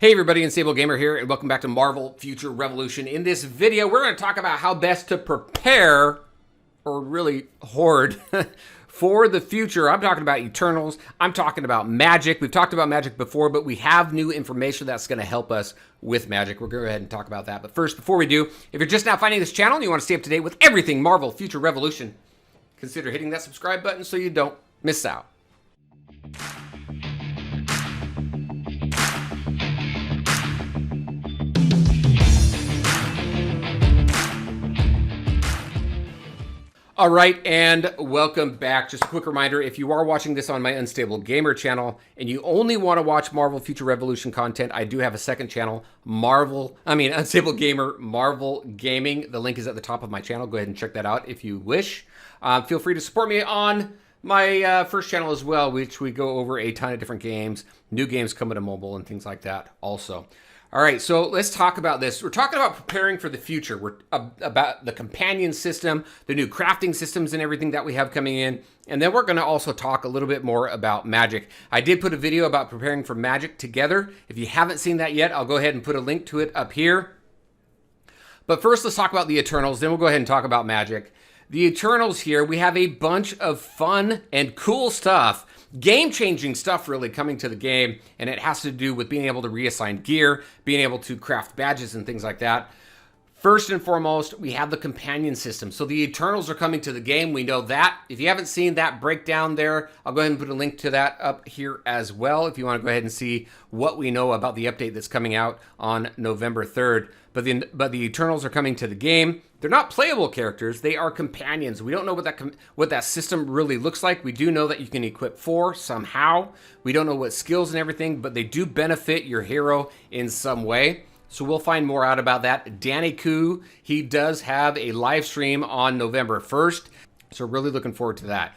Hey everybody, Unstable Gamer here, and welcome back to Marvel Future Revolution. In this video, we're going to talk about how best to prepare, or really hoard, for the future. I'm talking about Eternals, I'm talking about Magik. We've talked about Magik before, but we have new information that's going to help us with Magik. We're going to go ahead and talk about that. But first, before we do, if you're just now finding this channel and you want to stay up to date with everything Marvel Future Revolution, consider hitting that subscribe button so you don't miss out. All right, and welcome back. Just a quick reminder, if you are watching this on my Unstable Gamer channel and you only want to watch Marvel Future Revolution content, I do have a second channel, Unstable Gamer Marvel Gaming. The link is at the top of my channel. Go ahead and check that out if you wish. Feel free to support me on my first channel as well, which we go over a ton of different games, new games coming to mobile and things like that also. All right, so let's talk about this. We're talking about preparing for the future. We're about the companion system, the new crafting systems and everything that we have coming in. And then we're going to also talk a little bit more about Magik. I did put a video about preparing for Magik together. If you haven't seen that yet, I'll go ahead and put a link to it up here. But first, let's talk about the Eternals. Then we'll go ahead and talk about Magik. The Eternals here, we have a bunch of fun and cool stuff, game-changing stuff really coming to the game, and it has to do with being able to reassign gear, being able to craft badges and things like that. First and foremost, we have the companion system. So the Eternals are coming to the game. We know that. If you haven't seen that breakdown there, I'll go ahead and put a link to that up here as well if you want to go ahead and see what we know about the update that's coming out on November 3rd. But the Eternals are coming to the game. They're not playable characters. They are companions. We don't know what that system really looks like. We do know that you can equip 4 somehow. We don't know what skills and everything, but they do benefit your hero in some way. So we'll find more out about that. Danny Koo, he does have a live stream on November 1st. So really looking forward to that.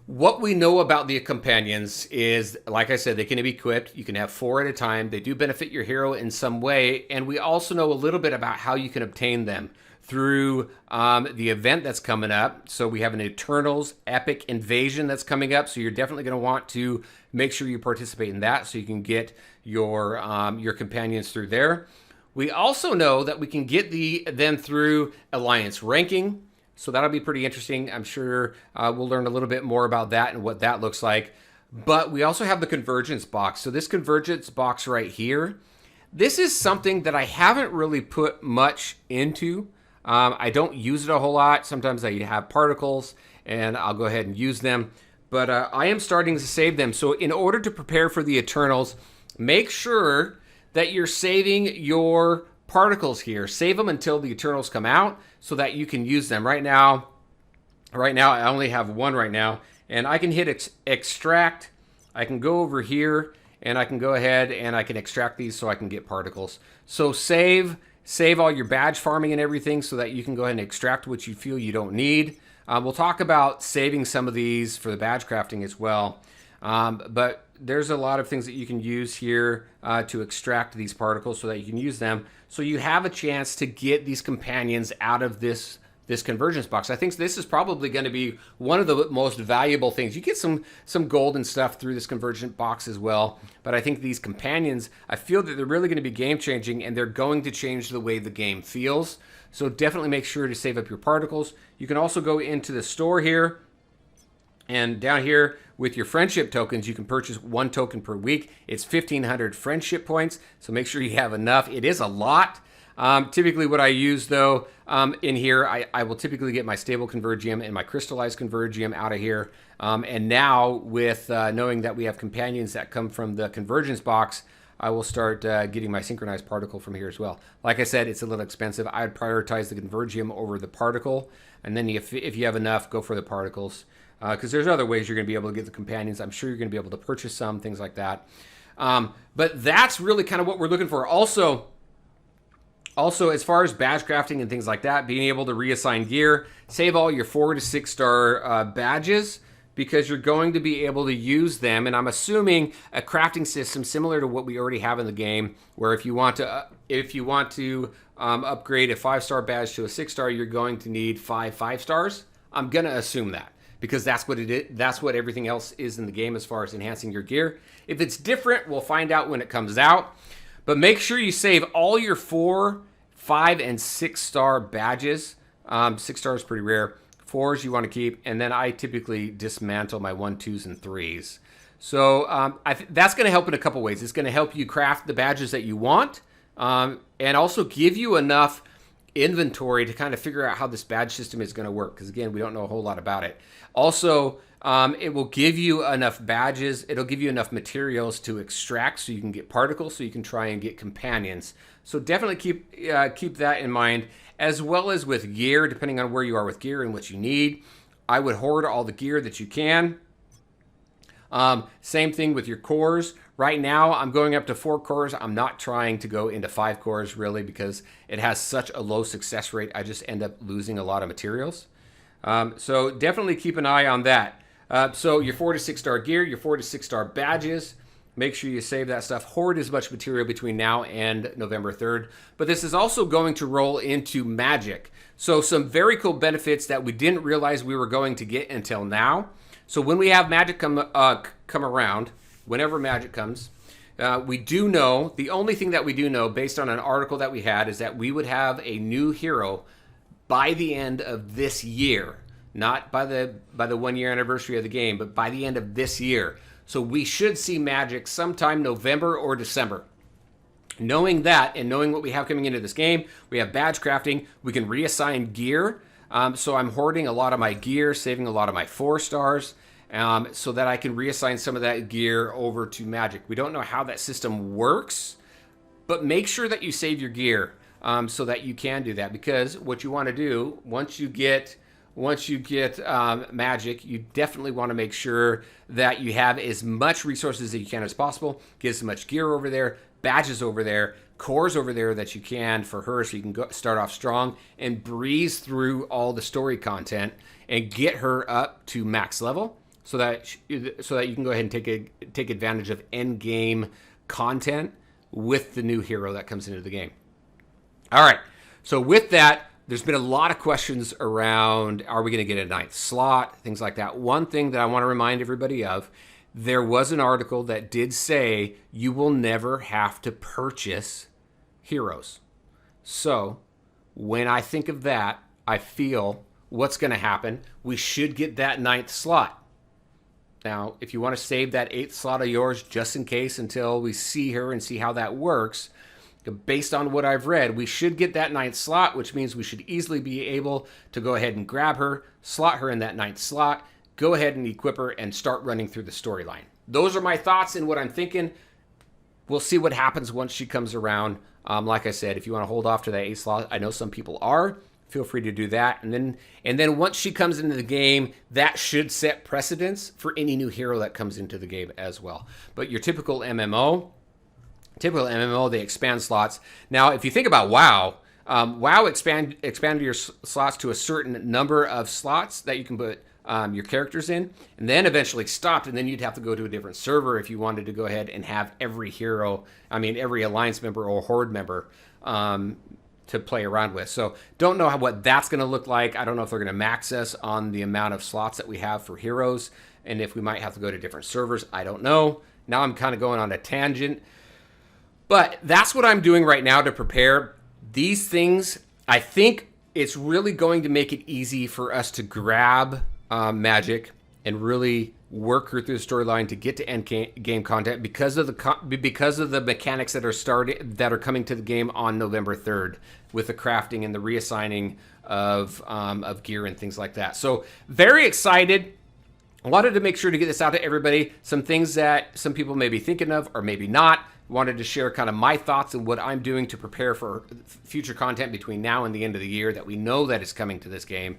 What we know about the companions is, like I said, they can be equipped. You can have 4 at a time. They do benefit your hero in some way. And we also know a little bit about how you can obtain them through the event that's coming up. So we have an Eternals Epic Invasion that's coming up. So you're definitely going to want to make sure you participate in that so you can get your companions through there. We also know that we can get them through Alliance ranking. So that'll be pretty interesting. I'm sure we'll learn a little bit more about that and what that looks like. But we also have the Convergence box. So this Convergence box right here, this is something that I haven't really put much into. I don't use it a whole lot. Sometimes I have particles and I'll go ahead and use them. But I am starting to save them. So in order to prepare for the Eternals, make sure that you're saving your particles here. Save them until the Eternals come out so that you can use them. Right now I only have 1 right now, and I can hit extract. I can go over here and I can go ahead and I can extract these so I can get particles. So save all your badge farming and everything so that you can go ahead and extract what you feel you don't need. We'll talk about saving some of these for the badge crafting as well. But there's a lot of things that you can use here to extract these particles so that you can use them. So you have a chance to get these companions out of this convergence box. I think this is probably going to be one of the most valuable things. You get some gold and stuff through this convergent box as well. But I think these companions, I feel that they're really going to be game changing and they're going to change the way the game feels. So definitely make sure to save up your particles. You can also go into the store here. And down here with your friendship tokens, you can purchase 1 token per week. It's 1,500 friendship points, so make sure you have enough. It is a lot. Typically what I use though in here, I will typically get my stable convergium and my crystallized convergium out of here. And now with knowing that we have companions that come from the convergence box, I will start getting my synchronized particle from here as well. Like I said, it's a little expensive. I'd prioritize the convergium over the particle. And then if you have enough, go for the particles. Because there's other ways you're going to be able to get the companions. I'm sure you're going to be able to purchase some, things like that. But that's really kind of what we're looking for. Also, as far as badge crafting and things like that, being able to reassign gear, save all your 4 to 6 star badges because you're going to be able to use them. And I'm assuming a crafting system similar to what we already have in the game, where if you want to upgrade a 5-star badge to a 6-star, you're going to need 5 stars. I'm going to assume that, because that's what it is. That's what everything else is in the game as far as enhancing your gear. If it's different, we'll find out when it comes out. But make sure you save all your 4, 5, and 6-star badges. 6 stars is pretty rare. 4s you want to keep, and then I typically dismantle my 1, 2s, and 3s. So that's going to help in a couple ways. It's going to help you craft the badges that you want, and also give you enough inventory to kind of figure out how this badge system is going to work, because again, we don't know a whole lot about it. Also, it will give you enough badges. It'll give you enough materials to extract so you can get particles, so you can try and get companions. So definitely keep that in mind, as well as with gear, depending on where you are with gear and what you need. I would hoard all the gear that you can. Same thing with your cores. Right now, I'm going up to 4 cores. I'm not trying to go into 5 cores really, because it has such a low success rate. I just end up losing a lot of materials. So definitely keep an eye on that. So your 4 to 6 star gear, your 4 to 6 star badges, make sure you save that stuff. Hoard as much material between now and November 3rd. But this is also going to roll into Magik. So some very cool benefits that we didn't realize we were going to get until now. So when we have Magik come around, whenever Magik comes, we do know, the only thing that we do know based on an article that we had is that we would have a new hero by the end of this year. Not by the 1 year anniversary of the game, but by the end of this year. So we should see Magik sometime November or December. Knowing that and knowing what we have coming into this game, we have badge crafting, we can reassign gear. So I'm hoarding a lot of my gear, saving a lot of my 4 stars, so that I can reassign some of that gear over to Magik. We don't know how that system works, but make sure that you save your gear so that you can do that. Because what you want to do once you get Magik, you definitely want to make sure that you have as much resources as you can as possible. Get as much gear over there, badges over there, cores over there that you can for her, so you can start off strong and breeze through all the story content and get her up to max level, so that you can go ahead and take advantage of end game content with the new hero that comes into the game. All right, so with that, there's been a lot of questions around, are we going to get a 9th slot, things like that. One thing that I want to remind everybody of, there was an article that did say you will never have to purchase heroes. So when I think of that, I feel what's going to happen, we should get that 9th slot. Now, if you want to save that 8th slot of yours just in case until we see her and see how that works, based on what I've read, we should get that 9th slot, which means we should easily be able to go ahead and grab her, slot her in that 9th slot, go ahead and equip her, and start running through the storyline. Those are my thoughts and what I'm thinking. We'll see what happens once she comes around. Like I said, if you want to hold off to that 8th slot, I know some people are. Feel free to do that. And then once she comes into the game, that should set precedence for any new hero that comes into the game as well. But your typical MMO, they expand slots. Now, if you think about WoW, WoW expanded your slots to a certain number of slots that you can put your characters in, and then eventually stopped, and then you'd have to go to a different server if you wanted to go ahead and have every Alliance member or Horde member to play around with. So don't know what that's going to look like. I don't know if they're going to max us on the amount of slots that we have for heroes, and if we might have to go to different servers. I don't know. Now I'm kind of going on a tangent. But that's what I'm doing right now to prepare. These things, I think it's really going to make it easy for us to grab Magik and really work her through the storyline to get to end game content because of the mechanics that are coming to the game on November 3rd with the crafting and the reassigning of gear and things like that. So very excited. I wanted to make sure to get this out to everybody. Some things that some people may be thinking of or maybe not. Wanted to share kind of my thoughts and what I'm doing to prepare for future content between now and the end of the year that we know that is coming to this game,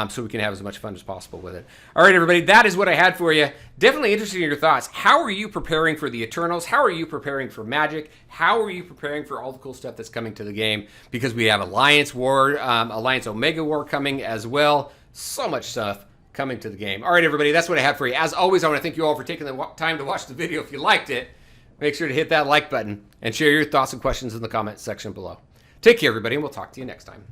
so we can have as much fun as possible with it. All right, everybody, that is what I had for you. Definitely interested in your thoughts. How are you preparing for the Eternals? How are you preparing for Magik? How are you preparing for all the cool stuff that's coming to the game? Because we have Alliance War, Alliance Omega War coming as well. So much stuff coming to the game. All right, everybody, that's what I had for you. As always, I want to thank you all for taking the time to watch the video. If you liked it, make sure to hit that like button and share your thoughts and questions in the comments section below. Take care, everybody, and we'll talk to you next time.